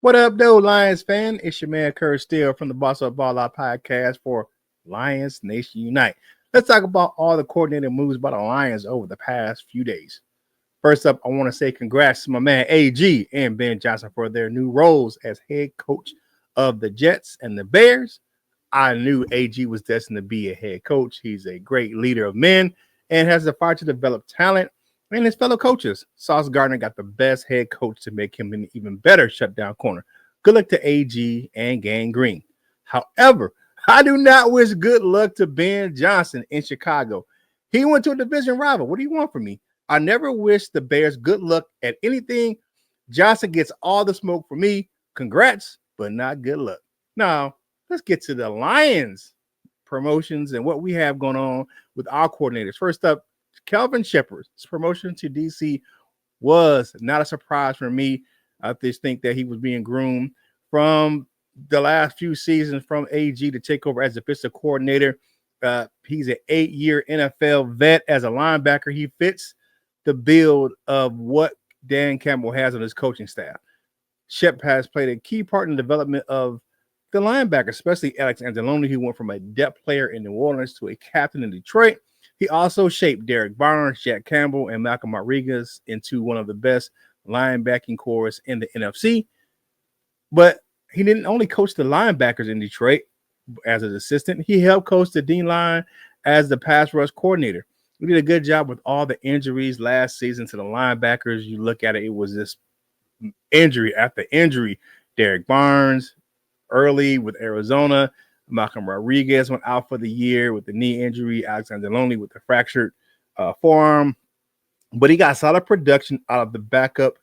What up, though, Lions fan? It's your man, Kurt Steele from the Boss Up Ball Out podcast for Lions Nation Unite. Let's talk about all the coordinated moves by the Lions over the past few days. First up, I want to say congrats to my man AG and Ben Johnson for their new roles as head coach of the Jets and the Bears. I knew AG was destined to be a head coach. He's a great leader of men and has the fire to develop talent. And his fellow coaches, Sauce Gardner got the best head coach to make him an even better shutdown corner. Good luck to AG and Gang Green. However, I do not wish good luck to Ben Johnson in Chicago. He went to a division rival. What do you want from me? I never wish the Bears good luck at anything. Johnson gets all the smoke for me. Congrats, but not good luck. Now, let's get to the Lions promotions and what we have going on with our coordinators. First up, Kelvin Sheppard's promotion to DC was not a surprise for me. I just think that he was being groomed from the last few seasons from AG to take over as defensive coordinator. He's an 8-year NFL vet as a linebacker. He fits the build of what Dan Campbell has on his coaching staff. Shep has played a key part in the development of the linebacker, especially Alex Anzalone, who went from a depth player in New Orleans to a captain in Detroit. He also shaped Derek Barnes, Jack Campbell, and Malcolm Rodriguez into one of the best linebacking corps in the NFC. But he didn't only coach the linebackers in Detroit as an assistant. He helped coach the D-line as the pass rush coordinator. He did a good job with all the injuries last season to the linebackers. You look at it, it was this injury after injury. Derek Barnes early with Arizona. Malcolm Rodriguez went out for the year with the knee injury. Alexander Loney with the fractured forearm. But he got solid production out of the backup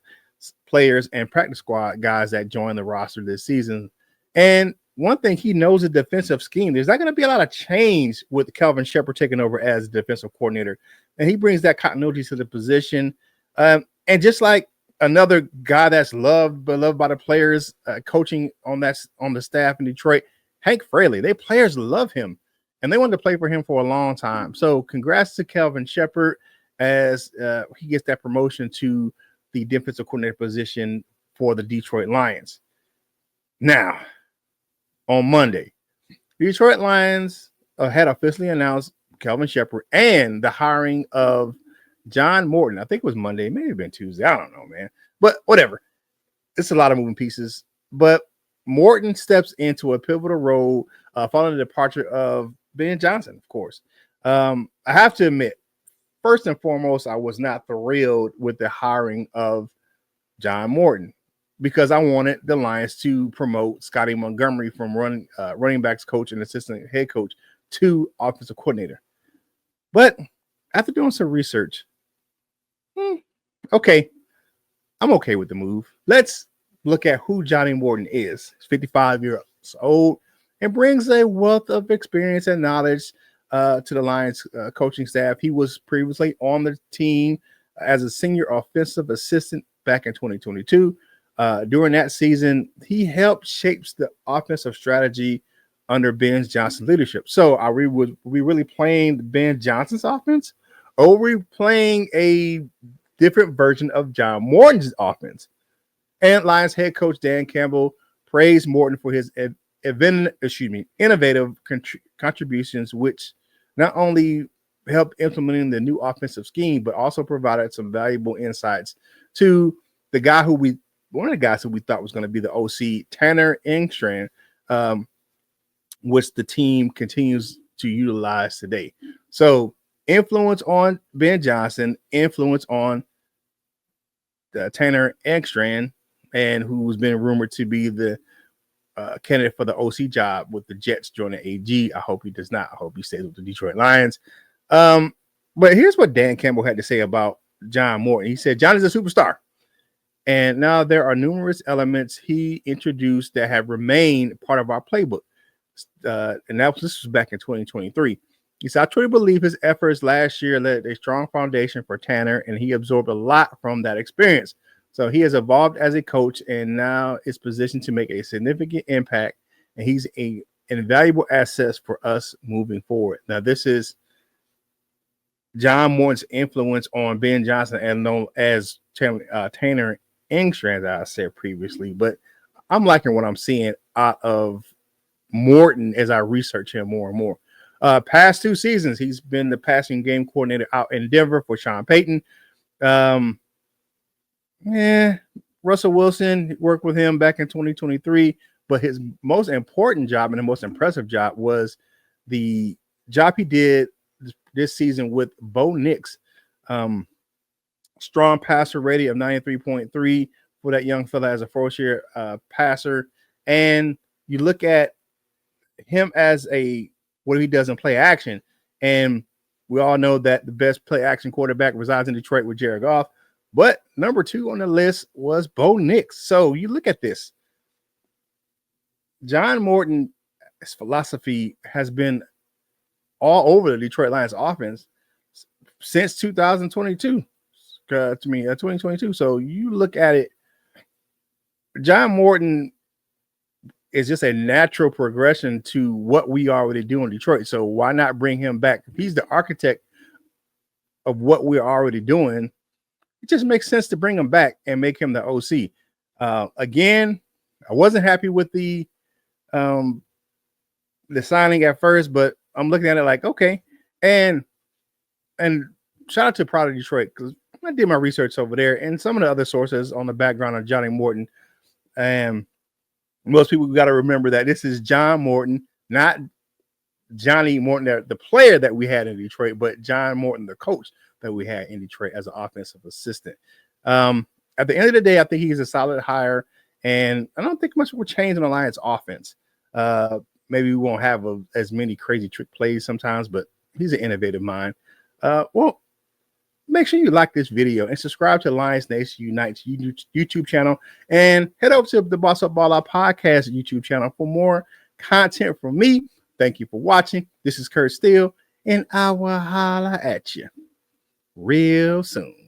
players and practice squad guys that joined the roster this season. And one thing, he knows the defensive scheme. There's not going to be a lot of change with Kelvin Sheppard taking over as defensive coordinator. And he brings that continuity to the position. And just like another guy that's beloved by the players, coaching on the staff in Detroit, Hank Fraley. They players love him, and they wanted to play for him for a long time. So congrats to Kelvin Sheppard as he gets that promotion to the defensive coordinator position for the Detroit Lions. Now, on Monday, the Detroit Lions had officially announced Kelvin Sheppard and the hiring of John Morton. I think it was Monday. It may have been Tuesday. I don't know, man. But whatever. It's a lot of moving pieces. But Morton steps into a pivotal role following the departure of Ben Johnson, of course. I have to admit, first and foremost, I was not thrilled with the hiring of John Morton because I wanted the Lions to promote Scotty Montgomery from running backs coach and assistant head coach to offensive coordinator. But after doing some research, okay, I'm okay with the move. Let's look at who Johnny Morton is. He's 55 years old and brings a wealth of experience and knowledge to the Lions coaching staff. He was previously on the team as a senior offensive assistant back in 2022. During that season, he helped shape the offensive strategy under Ben Johnson's leadership. So are we really playing Ben Johnson's offense, or are we playing a different version of John Morton's offense? And Lions head coach Dan Campbell praised Morton for his innovative contributions, which not only helped implementing the new offensive scheme, but also provided some valuable insights to one of the guys who we thought was going to be the OC, Tanner Engstrand, which the team continues to utilize today. So influence on Ben Johnson, influence on Tanner Engstrand, and who's been rumored to be the candidate for the OC job with the Jets joining AG. I hope he does not. I hope he stays with the Detroit Lions. But here's what Dan Campbell had to say about John Morton. He said, John is a superstar. And now there are numerous elements he introduced that have remained part of our playbook. And this was back in 2023. He said, I truly believe his efforts last year laid a strong foundation for Tanner, and he absorbed a lot from that experience. So he has evolved as a coach and now is positioned to make a significant impact. And he's an invaluable asset for us moving forward. Now, this is John Morton's influence on Ben Johnson and known as Tanner Engstrand, as I said previously. But I'm liking what I'm seeing out of Morton as I research him more and more. Past 2 seasons, he's been the passing game coordinator out in Denver for Sean Payton. Russell Wilson worked with him back in 2023, but his most important job and the most impressive job was the job he did this season with Bo Nix. Strong passer rating of 93.3 for that young fella as a first-year passer. And you look at him as what he does in play action, and we all know that the best play action quarterback resides in Detroit with Jared Goff. But number 2 on the list was Bo Nix. So you look at this. John Morton's philosophy has been all over the Detroit Lions offense since 2022. 2022. So you look at it, John Morton is just a natural progression to what we already do in Detroit. So why not bring him back? If he's the architect of what we're already doing, it just makes sense to bring him back and make him the OC. Again, I wasn't happy with the signing at first, but I'm looking at it like, okay. And shout out to Proud of Detroit, because I did my research over there and some of the other sources on the background of Johnny Morton. And most people got to remember that this is John Morton, not Johnny Morton, the player that we had in Detroit, but John Morton, the coach that we had in Detroit as an offensive assistant. At the end of the day, I think he's a solid hire, and I don't think much will change in the Lions offense. Maybe we won't have as many crazy trick plays sometimes, but he's an innovative mind. Well, make sure you like this video and subscribe to Lions Nation Unite's YouTube channel, and head over to the Boss Up Ball Out Podcast YouTube channel for more content from me. Thank you for watching. This is Kurt Steele, and I will holla at you real soon.